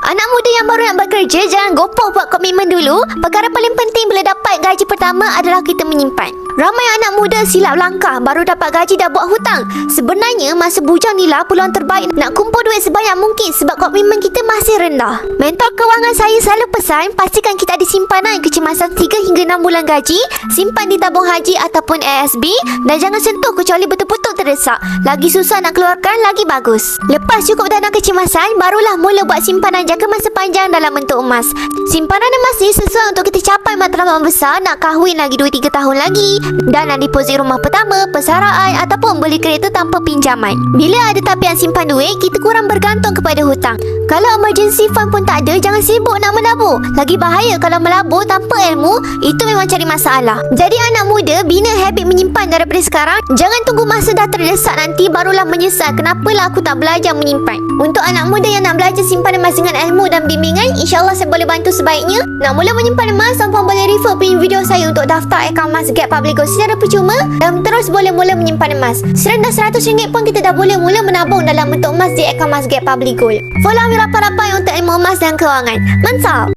Anak muda yang baru nak bekerja, jangan gopoh buat komitmen dulu. Perkara paling penting bila dapat gaji pertama adalah kita menyimpan. Ramai anak muda silap langkah, baru dapat gaji dah buat hutang. Sebenarnya masa bujang ni lah peluang terbaik nak kumpul duit sebanyak mungkin sebab komitmen kita masih rendah. Mentor kewangan saya selalu pesan, pastikan kita ada simpanan kecemasan 3 hingga 6 bulan gaji, simpan di tabung haji ataupun ASB dan jangan sentuh kecuali betul-betul terdesak. Lagi susah nak keluarkan, lagi bagus. Lepas cukup dana kecemasan, barulah mula buat simpanan jangka masa panjang dalam bentuk emas. Simpanan emas ni sesuai untuk kita capai matlamat besar, nak kahwin lagi 2-3 tahun lagi, dan nak deposit rumah pertama, persaraan ataupun beli kereta tanpa pinjaman. Bila ada tapian simpan duit, kita kurang bergantung kepada hutang. Kalau emergency fund pun tak ada, jangan sibuk nak menabur. Lagi bahaya kalau melabur tanpa ilmu, itu memang cari masalah. Jadi anak muda, bina habit menyimpan daripada sekarang. Jangan tunggu masa dah terdesak nanti barulah menyesal kenapalah aku tak belajar menyimpan. Untuk anak muda yang nak belajar simpan emas dengan ilmu dan bimbingan, insyaAllah saya boleh bantu sebaiknya. Nak mula menyimpan emas, tuan-puan boleh refer punya video saya untuk daftar akaun Emas Gap Public Gold secara percuma dan terus boleh mula menyimpan emas. Serendah RM100 pun kita dah boleh mula menabung dalam bentuk emas di akaun Emas Gap Public Gold. Follow kami rapat-rapat untuk ilmu emas dan kewangan. Mantap!